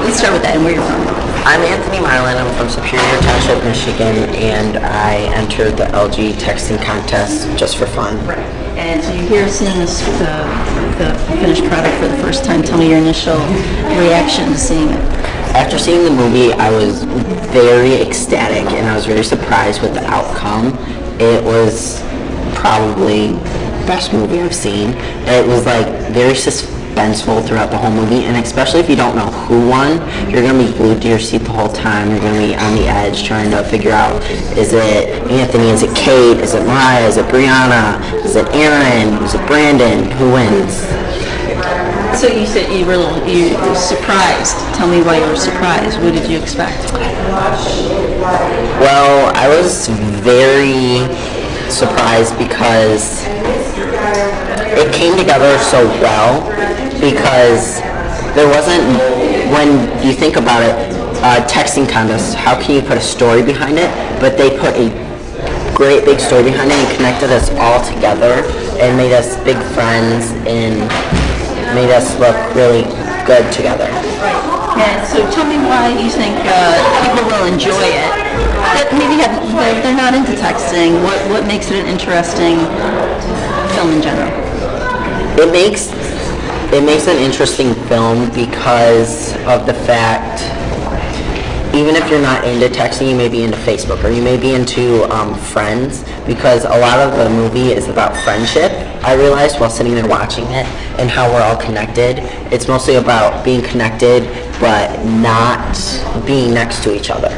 let's start with that and where you're from. I'm Anthony Mylan. I'm from Superior Township, Michigan, and I entered the LG texting contest just for fun. Right. And so you're here seeing the finished product for the first time. Tell me your initial reaction to seeing it. After seeing the movie, I was very ecstatic and I was very surprised with the outcome. It was probably the best movie I've seen. It was like very suspenseful throughout the whole movie, and especially if you don't know who won, you're going to be glued to your seat the whole time. You're going to be on the edge trying to figure out, is it Anthony, is it Kate, is it Mariah, is it Brianna, is it Aaron, is it Brandon, who wins? So you said you were surprised. Tell me why you were surprised. What did you expect? Well, I was very surprised because it came together so well, because there wasn't, when you think about it, texting contest, how can you put a story behind it? But they put a great big story behind it and connected us all together and made us big friends and made us look really good together. Right. And so tell me why you think people will enjoy it. But maybe they're not into texting. What makes it an interesting film in general? It makes an interesting film because of the fact, even if you're not into texting, you may be into Facebook or you may be into friends, because a lot of the movie is about friendship. I realized while sitting there watching it and how we're all connected. It's mostly about being connected but not being next to each other.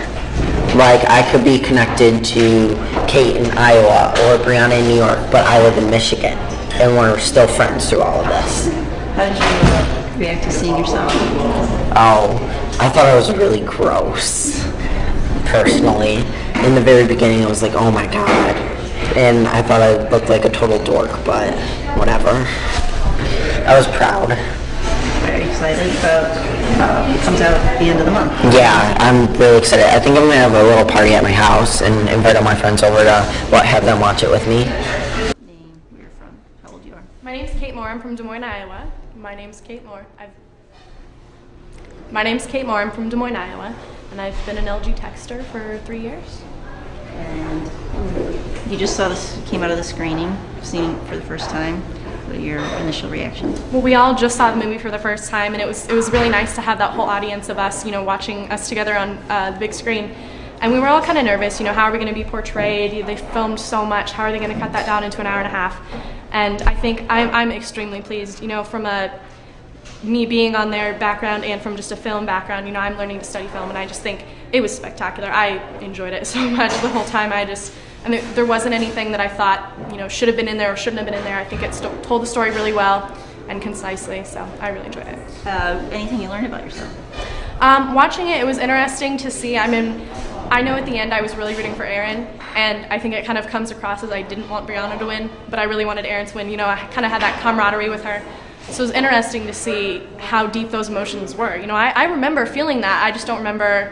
Like, I could be connected to Kate in Iowa or Brianna in New York, but I live in Michigan, and we're still friends through all of this. How did you react to seeing yourself? Oh, I thought I was really gross, personally. In the very beginning, I was like, oh my god. And I thought I looked like a total dork, but whatever. I was proud. Very excited about it comes out at the end of the month. Yeah, I'm really excited. I think I'm going to have a little party at my house and invite all my friends over to have them watch it with me. Name, where you're from, how old you are. My name's Kate Moore. I'm from Des Moines, Iowa. I'm from Des Moines, Iowa, and I've been an LG texter for 3 years. And you just saw this, came out of the screening, seen it for the first time. What are your initial reactions? Well, we all just saw the movie for the first time, and it was really nice to have that whole audience of us, watching us together on the big screen. And we were all kind of nervous, how are we going to be portrayed? They filmed so much. How are they going to cut that down into an hour and a half? And I think I'm extremely pleased, from me being on their background and from just a film background. I'm learning to study film, and I just think it was spectacular. I enjoyed it so much the whole time. And there wasn't anything that I thought, should have been in there or shouldn't have been in there. I think it told the story really well and concisely, so I really enjoyed it. Anything you learned about yourself? Watching it was interesting to see. I know at the end I was really rooting for Aaron, and I think it kind of comes across as I didn't want Brianna to win, but I really wanted Aaron to win. I kind of had that camaraderie with her. So it was interesting to see how deep those emotions were. I remember feeling that. I just don't remember,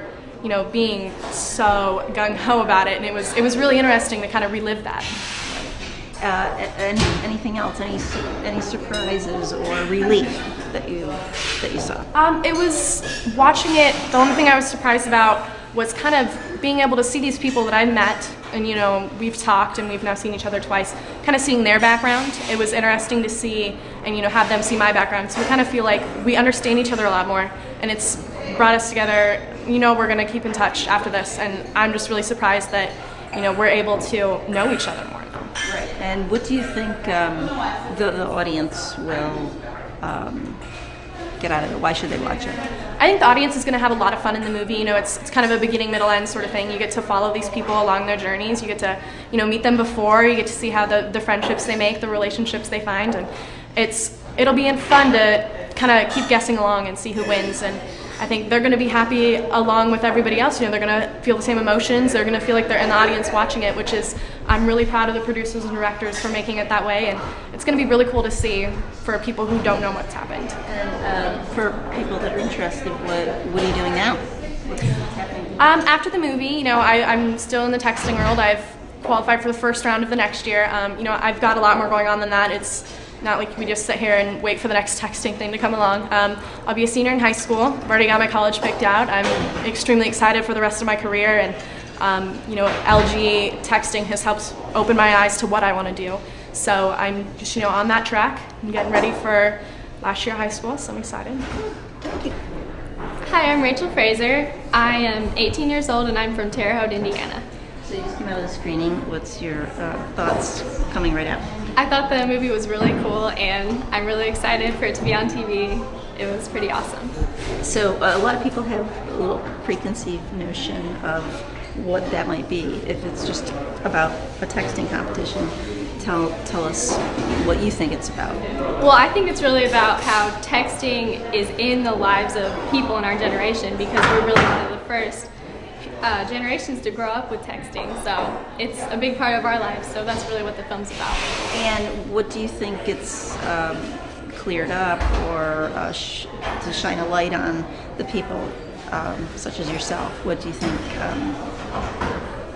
being so gung-ho about it, and it was really interesting to kind of relive that. Anything else? Any surprises or relief that you saw? It was watching it. The only thing I was surprised about was kind of being able to see these people that I met, and we've talked and we've now seen each other twice, kind of seeing their background. It was interesting to see and have them see my background, so we kind of feel like we understand each other a lot more, and it's brought us together. We're going to keep in touch after this, and I'm just really surprised that we're able to know each other more now. Right. And what do you think the audience will get out of it? Why should they watch it? I think the audience is going to have a lot of fun in the movie. It's kind of a beginning, middle, end sort of thing. You get to follow these people along their journeys. You get to meet them before. You get to see how the friendships they make, the relationships they find, and it'll be fun to kind of keep guessing along and see who wins. And I think they're going to be happy along with everybody else. They're going to feel the same emotions. They're going to feel like they're in the audience watching it, which is, I'm really proud of the producers and directors for making it that way, and it's going to be really cool to see for people who don't know what's happened. And for people that are interested, what are you doing now? What's happening? After the movie, I'm still in the texting world. I've qualified for the first round of the next year. I've got a lot more going on than that. It's not like we just sit here and wait for the next texting thing to come along. I'll be a senior in high school. I've already got my college picked out. I'm extremely excited for the rest of my career, and you know, LG texting has helped open my eyes to what I want to do. So I'm just, you know, on that track. I'm getting ready for last year of high school, so I'm excited. Hi, I'm Rachel Fraser. I am 18 years old and I'm from Terre Haute, Indiana. So you just came out of the screening. What's your thoughts coming right out? I thought the movie was really cool and I'm really excited for it to be on TV. It was pretty awesome. So a lot of people have a little preconceived notion of what that might be. If it's just about a texting competition, tell us what you think it's about. Well, I think it's really about how texting is in the lives of people in our generation, because we're really one of the first generations to grow up with texting. So it's a big part of our lives. So that's really what the film's about. And what do you think gets cleared up, or to shine a light on the people such as yourself? What do you think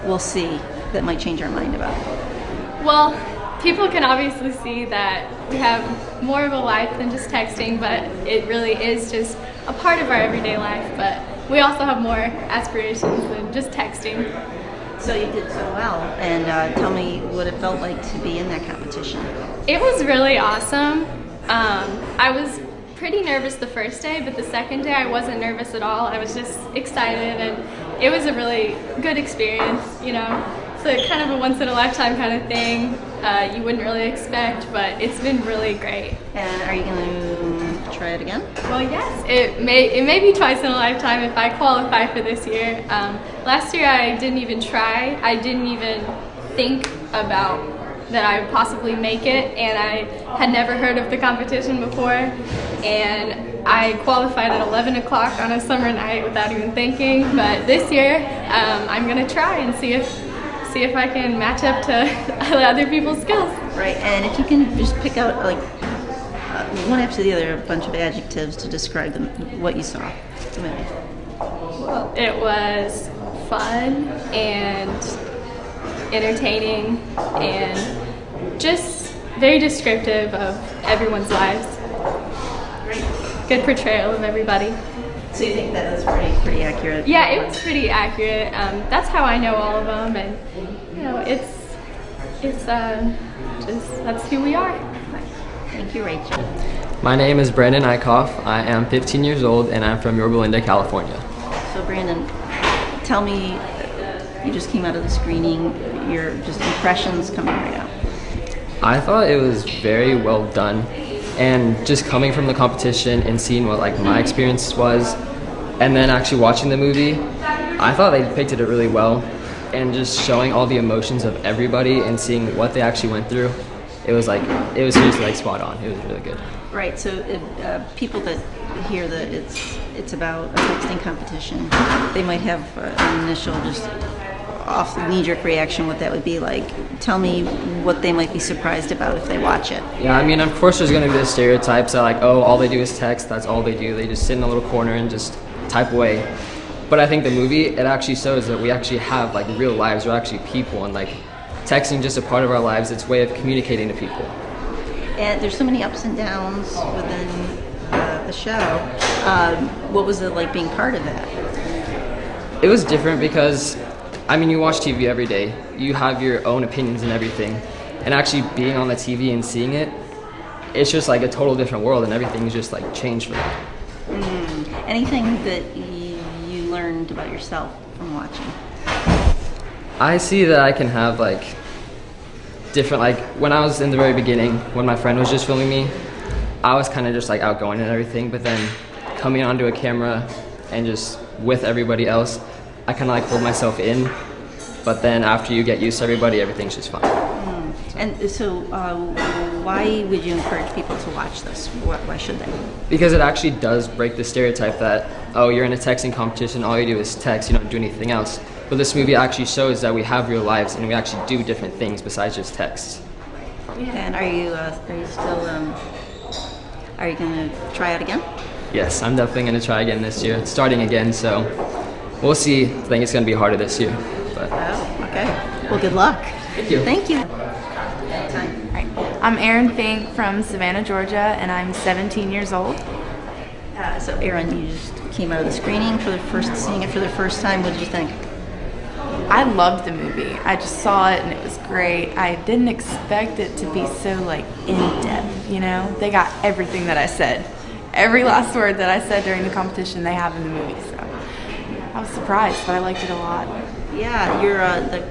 we'll see that might change our mind about it? Well, people can obviously see that we have more of a life than just texting, but it really is just a part of our everyday life. But we also have more aspirations than just texting. So you did so well, and tell me what it felt like to be in that competition. It was really awesome. I was pretty nervous the first day, but the second day I wasn't nervous at all. I was just excited, and it was a really good experience, you know. It's kind of a once-in-a-lifetime kind of thing. You wouldn't really expect, but it's been really great. And are you going to try it again? Well, yes. It may be twice in a lifetime if I qualify for this year. Last year I didn't even try. I didn't even think about that I would possibly make it, and I had never heard of the competition before. And I qualified at 11 o'clock on a summer night without even thinking. But this year I'm going to try and see if I can match up to other people's skills. Right, and if you can just pick out like one after the other, a bunch of adjectives to describe what you saw. Well, it was fun and entertaining and just very descriptive of everyone's lives. Great. Good portrayal of everybody. So you think that was pretty accurate? Yeah, it was pretty accurate. That's how I know all of them, and you know, it's just that's who we are. Thank you, Rachel. My name is Brandon Eichhoff. I am 15 years old and I'm from Yorba Linda, California. So Brandon, tell me, you just came out of the screening, your just impressions coming right out. I thought it was very well done, and just coming from the competition and seeing what like my experience was, and then actually watching the movie, I thought they depicted it really well, and just showing all the emotions of everybody and seeing what they actually went through. It was seriously like spot on. It was really good. Right. So people that hear that it's about a texting competition, they might have an initial just off knee-jerk reaction what that would be like. Tell me what they might be surprised about if they watch it. Yeah, I mean, of course there's going to be the stereotypes that like, oh, all they do is text, that's all they do. They just sit in a little corner and just type away. But I think the movie, it actually shows that we actually have like real lives. We're actually people, and like texting is just a part of our lives. It's a way of communicating to people. And there's so many ups and downs within the show. What was it like being part of that? It was different because, I mean, you watch TV every day. You have your own opinions and everything. And actually being on the TV and seeing it, it's just like a total different world, and everything's just like changed for them. Anything that you learned about yourself from watching? I see that I can have like different, like when I was in the very beginning, when my friend was just filming me, I was kind of just like outgoing and everything, but then coming onto a camera and just with everybody else, I kind of like hold myself in, but then after you get used to everybody, everything's just fine. And so why would you encourage people to watch this? Why should they? Because it actually does break the stereotype that, oh, you're in a texting competition, all you do is text, you don't do anything else. But this movie actually shows that we have real lives and we actually do different things besides just text. And are you still are you going to try out again? Yes, I'm definitely going to try again this year. It's starting again, so we'll see. I think it's going to be harder this year. But. Oh, okay. Well, good luck. Thank you. Thank you. All right. I'm Erin Fink from Savannah, Georgia, and I'm 17 years old. So Erin, you just came out of the screening seeing it for the first time. What did you think? I loved the movie. I just saw it and it was great. I didn't expect it to be so like in-depth, you know? They got everything that I said. Every last word that I said during the competition they have in the movie, so I was surprised, but I liked it a lot. Yeah, you're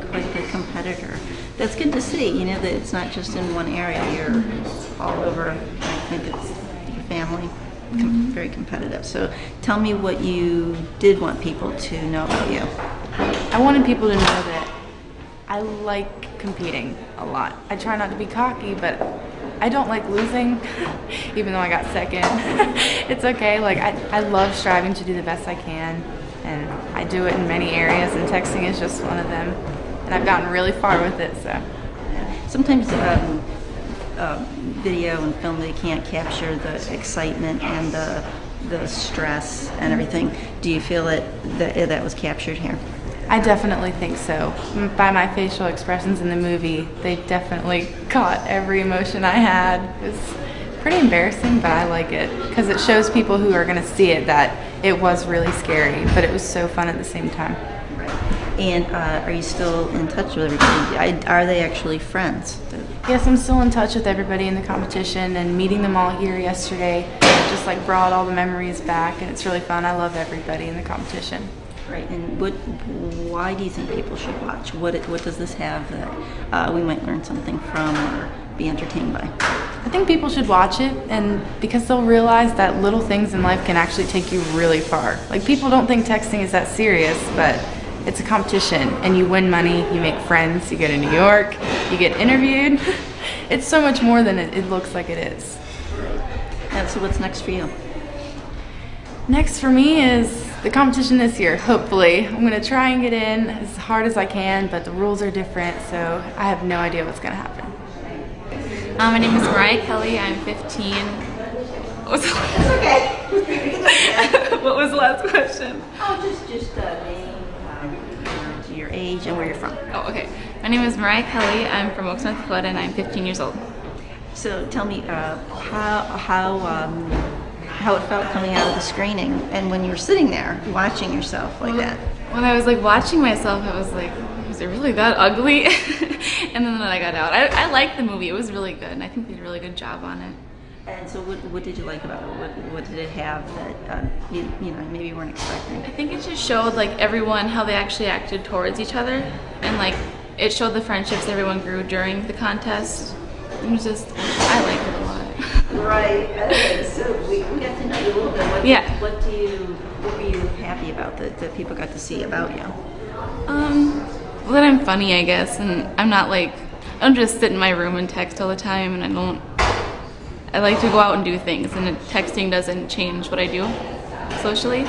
quite the competitor. That's good to see, you know, that it's not just in one area. You're all over. I think it's your family, very competitive. So tell me what you did want people to know about you. I wanted people to know that I like competing a lot. I try not to be cocky, but I don't like losing, even though I got second. It's okay. Like I love striving to do the best I can, and I do it in many areas, and texting is just one of them. And I've gotten really far with it. So sometimes video and film, they can't capture the excitement and the stress and everything. Do you feel that was captured here? I definitely think so. By my facial expressions in the movie, they definitely caught every emotion I had. It was pretty embarrassing, but I like it because it shows people who are going to see it that it was really scary, but it was so fun at the same time. And are you still in touch with everybody? Are they actually friends? Yes, I'm still in touch with everybody in the competition, and meeting them all here yesterday just like brought all the memories back, and it's really fun. I love everybody in the competition. Right, and why do you think people should watch? What does this have that we might learn something from or be entertained by? I think people should watch it, and because they'll realize that little things in life can actually take you really far. Like, people don't think texting is that serious, but it's a competition, and you win money, you make friends, you go to New York, you get interviewed. It's so much more than it looks like it is. And so what's next for you? Next for me is the competition this year, hopefully. I'm going to try and get in as hard as I can, but the rules are different, so I have no idea what's going to happen. My name is Mariah Kelly. I'm 15. What was the last question? Oh, just name, your age, and where you're from. Oh, okay. My name is Mariah Kelly. I'm from Oaks, North Dakota, and I'm 15 years old. So tell me how it felt coming out of the screening, and when you were sitting there watching yourself like that. When I was like watching myself, I was like, was it really that ugly? And then I got out. I liked the movie. It was really good, and I think they did a really good job on it. And so what did you like about it? What did it have that you know, maybe you weren't expecting? I think it just showed like everyone, how they actually acted towards each other, and like it showed the friendships everyone grew during the contest. It was just, I liked it a lot. Right. Okay. So we got to know you a little bit. What were you happy about that people got to see about you? Well, that I'm funny, I guess, and I'm not like, I don't just sit in my room and text all the time, and I like to go out and do things, and texting doesn't change what I do socially.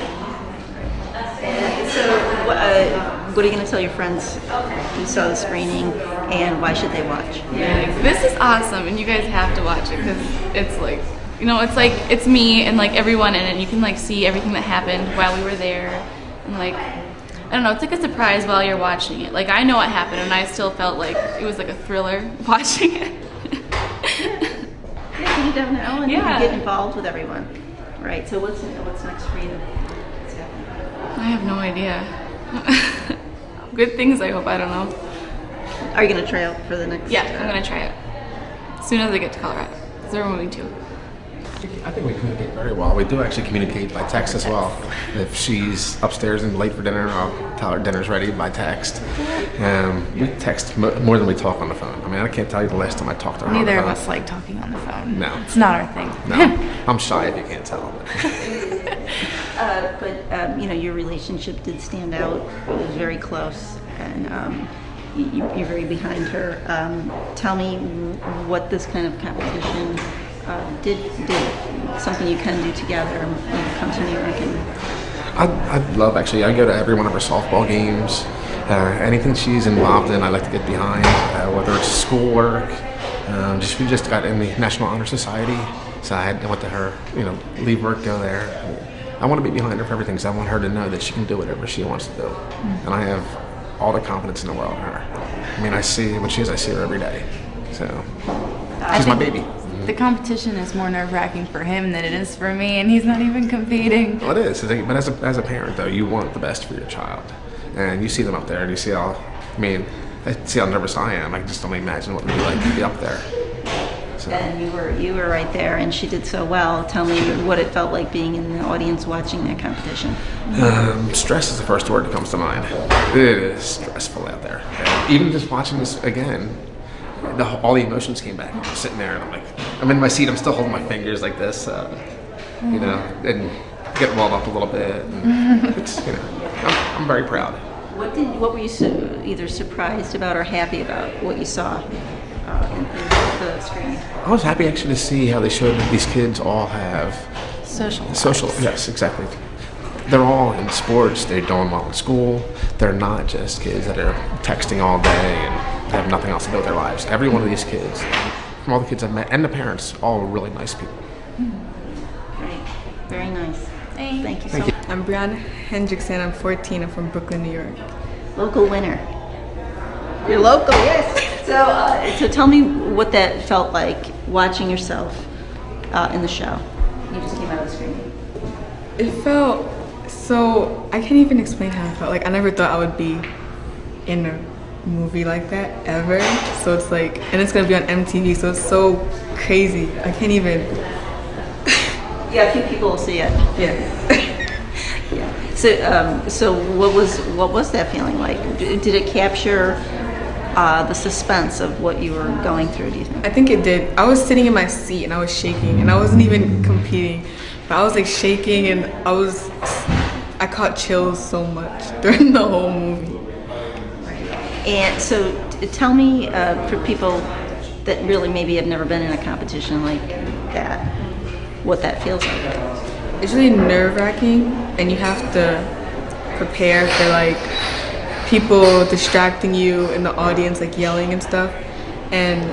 So what are you going to tell your friends who saw the screening, and why should they watch? Yeah, this is awesome, and you guys have to watch it because it's like, you know, it's like, it's me and like everyone in it. You can like see everything that happened while we were there, and like, I don't know, it's like a surprise while you're watching it. Like, I know what happened, and I still felt like it was like a thriller watching it. Yeah, you don't know, and yeah. You get involved with everyone. Right, so what's next for you? I have no idea. Good things, I hope. I don't know. Are you going to try out for the next? Yeah, I'm going to try it as soon as I get to Colorado, because we're moving too. I think we communicate very well. We do actually communicate by text as well. If she's upstairs and late for dinner, I'll tell her dinner's ready by text. We text more than we talk on the phone. I mean, I can't tell you the last time I talked to her Neither on the phone. of us like talking on the phone. No. It's not our thing. No. I'm shy if you can't tell. But you know, your relationship did stand out. It was very close, and you're very behind her. Tell me what this kind of competition did something you can do together, come to New York. I'd love, actually, I go to every one of her softball games. Anything she's involved in, I like to get behind, whether it's schoolwork. We just got in the National Honor Society, so I went to her, you know, leave work, go there. I want to be behind her for everything, because I want her to know that she can do whatever she wants to do. And I have all the confidence in the world in her. I mean, I see what she is, I see her every day. So She's my baby. The competition is more nerve-wracking for him than it is for me, and he's not even competing. Well, it is. But as a parent, though, you want the best for your child. And you see them up there, and you see how, I see how nervous I am. I just don't imagine what it would be like to be up there. So. And you were right there, and she did so well. Tell me what it felt like being in the audience watching that competition. Stress is the first word that comes to mind. It is stressful out there. And even just watching this again, all the emotions came back. I'm sitting there, and I'm in my seat. I'm still holding my fingers like this, and get walled up a little bit. And it's, I'm very proud. What were you either surprised about or happy about what you saw in the screen? I was happy actually to see how they showed that these kids all have social. Yes, exactly. They're all in sports. They're doing well in school. They're not just kids that are texting all day and have nothing else to do with their lives. Every one of these kids, from all the kids I've met, and the parents, all really nice people. Great. Very nice. Thank you so Thank you. much. I'm Brianna Hendrickson. I'm 14. I'm from Brooklyn, New York. Local winner. You're local, yes. So tell me what that felt like watching yourself in the show. You just came out of the screen. It felt so, I can't even explain how it felt. Like, I never thought I would be in a movie like that ever. So it's like, and it's gonna be on MTV, so it's so crazy. I can't even. Yeah, a few people will see it. Yeah. Yeah. So what was that feeling like? Did it capture the suspense of what you were going through, do you think? I think it did. I was sitting in my seat and I was shaking, and I wasn't even competing, but I was like shaking, and I caught chills so much during the whole movie. And so tell me, for people that really maybe have never been in a competition like that, what that feels like. It's really nerve-wracking, and you have to prepare for like people distracting you in the audience, like yelling and stuff. And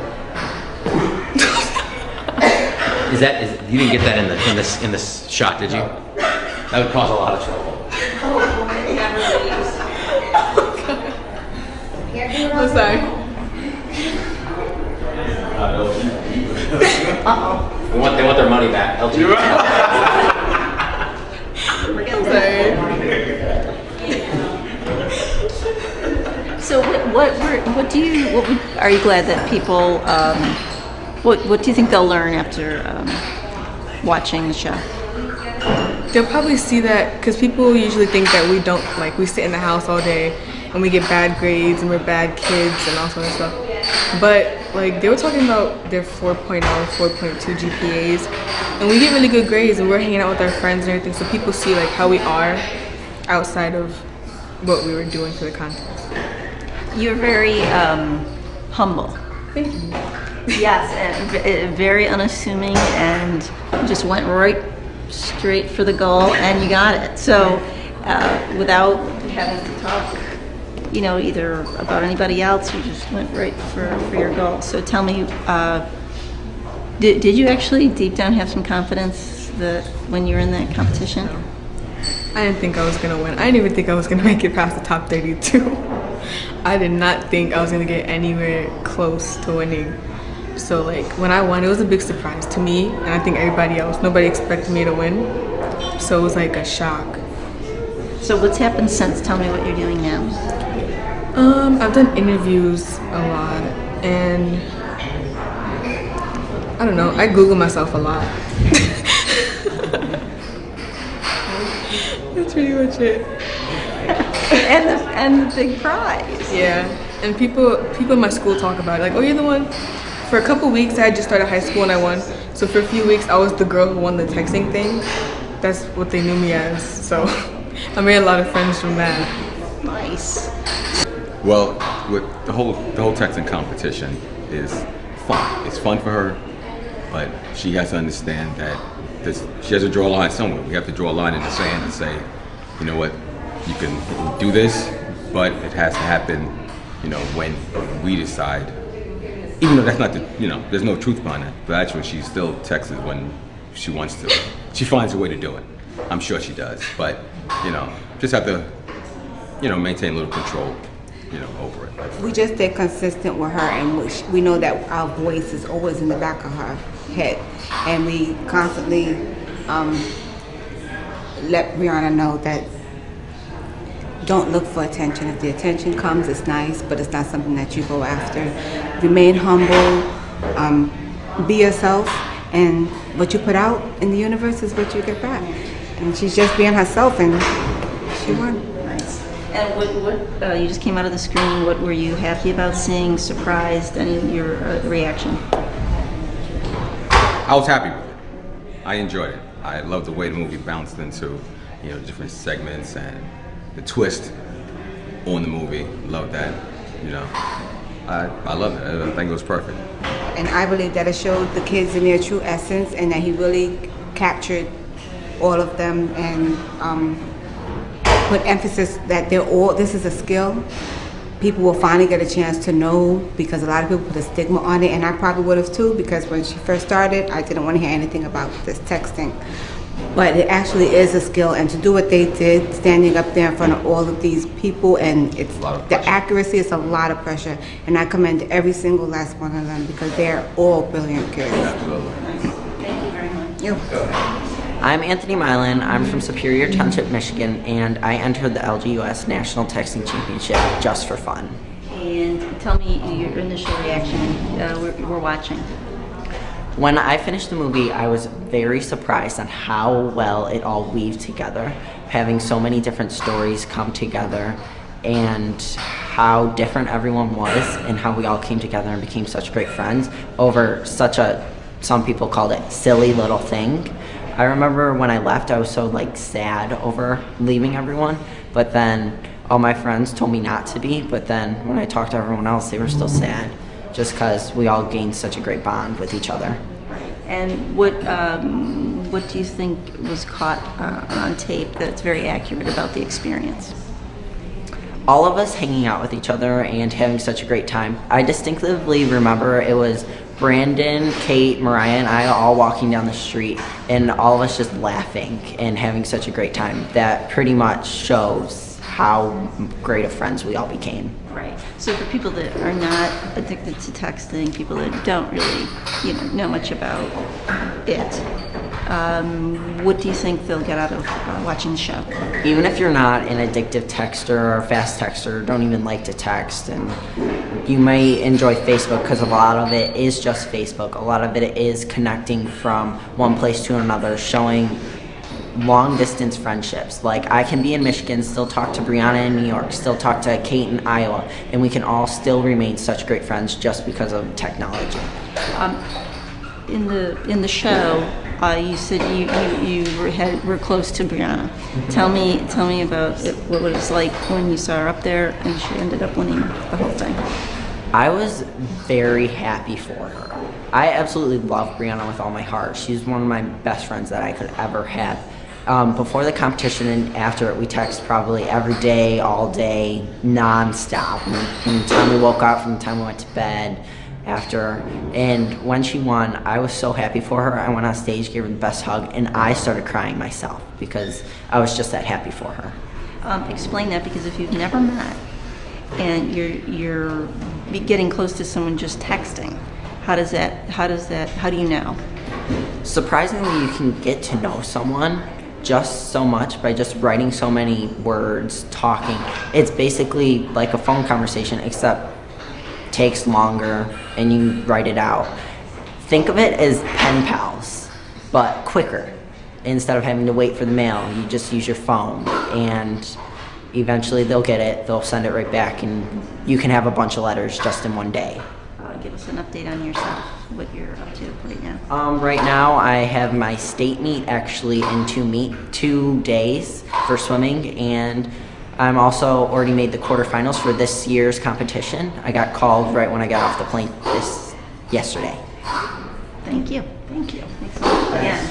you didn't get that in this shot, did you? That would cause a lot of trouble. I'm sorry. They want their money back. LG. I'm sorry. So are you glad that people, what do you think they'll learn after watching the show? They'll probably see that, because people usually think that we don't, like, we sit in the house all day and we get bad grades and we're bad kids and all sorts of stuff. But like, they were talking about their 4.0, 4.2 GPAs, and we get really good grades and we're hanging out with our friends and everything, so people see like how we are outside of what we were doing for the contest. You're very humble. Thank you. Yes, and very unassuming, and just went right straight for the goal, and you got it. So without having to talk, either about anybody else, you just went right for your goal. So tell me, did you actually deep down have some confidence that when you were in that competition? I didn't think I was gonna win. I didn't even think I was gonna make it past the top 32. I did not think I was gonna get anywhere close to winning. So like, when I won, it was a big surprise to me, and I think everybody else. Nobody expected me to win, so it was like a shock. So what's happened since? Tell me what you're doing now. I've done interviews a lot, and I don't know, I Google myself a lot. That's pretty much it. and the big prize. Yeah, and people in my school talk about it, like, oh, you're the one. For a couple weeks, I had just started high school and I won. So for a few weeks, I was the girl who won the texting thing. That's what they knew me as. So I made a lot of friends from that. Nice. Well, with the whole texting competition is fun. It's fun for her, but she has to understand that she has to draw a line somewhere. We have to draw a line in the sand and say, you know what, you can do this, but it has to happen, when we decide. Even though that's not there's no truth behind it, but actually she still texts when she wants to. She finds a way to do it. I'm sure she does, but just have to, maintain a little control. over it. We just stay consistent with her, and we know that our voice is always in the back of her head, and we constantly let Brianna know that don't look for attention. If the attention comes, it's nice, but it's not something that you go after. Remain humble, be yourself, and what you put out in the universe is what you get back. And she's just being herself, and she won. Nice. And what you just came out of the screening, what were you happy about seeing, surprised, and your reaction? I was happy with it. I enjoyed it. I loved the way the movie bounced into, different segments and the twist on the movie. Loved that. I loved it. I think it was perfect. And I believe that it showed the kids in their true essence, and that he really captured all of them and put emphasis that this is a skill. People will finally get a chance to know, because a lot of people put a stigma on it, and I probably would have too, because when she first started, I didn't want to hear anything about this texting. But it actually is a skill, and to do what they did, standing up there in front of all of these people, and it's the accuracy is a lot of pressure, and I commend every single last one of them, because they're all brilliant kids. Absolutely. Thank you very much. I'm Anthony Milan. I'm from Superior Township, Michigan, and I entered the LGUS National Texting Championship just for fun. And tell me your initial reaction. We're watching. When I finished the movie, I was very surprised on how well it all weaved together, having so many different stories come together, and how different everyone was, and how we all came together and became such great friends over such a, some people called it, silly little thing. I remember when I left, I was so sad over leaving everyone, but then all my friends told me not to be, but then when I talked to everyone else, they were still sad, just because we all gained such a great bond with each other. And what do you think was caught on tape that's very accurate about the experience? All of us hanging out with each other and having such a great time. I distinctively remember it was Brandon, Kate, Mariah, and I all walking down the street, and all of us just laughing and having such a great time. That pretty much shows how great of friends we all became. Right. So for people that are not addicted to texting, people that don't really, know much about it, what do you think they'll get out of watching the show? Even if you're not an addictive texter or fast texter, don't even like to text, and you may enjoy Facebook because a lot of it is just Facebook. A lot of it is connecting from one place to another, showing long distance friendships. Like, I can be in Michigan, still talk to Brianna in New York, still talk to Kate in Iowa, and we can all still remain such great friends just because of technology. In the show, you said you were close to Brianna. Mm-hmm. Tell me about what it was like when you saw her up there and she ended up winning the whole thing. I was very happy for her. I absolutely love Brianna with all my heart. She's one of my best friends that I could ever have. Before the competition and after it, we text probably every day, all day, non-stop. From the time we woke up, from the time we went to bed, after. And when she won, I was so happy for her. I went on stage, gave her the best hug, and I started crying myself because I was just that happy for her. Explain that, because if you've never met and you're getting close to someone just texting, how do you know? Surprisingly, you can get to know someone just so much by just writing so many words, talking. It's basically like a phone conversation, except takes longer and you write it out. Think of it as pen pals, but quicker. Instead of having to wait for the mail, you just use your phone, and eventually they'll get it, they'll send it right back, and you can have a bunch of letters just in one day. Give us an update on yourself, what you're up to right now. Right now I have my state meet actually in 2 days for swimming, and I'm also already made the quarterfinals for this year's competition. I got called right when I got off the plane yesterday. Thank you. Thanks again.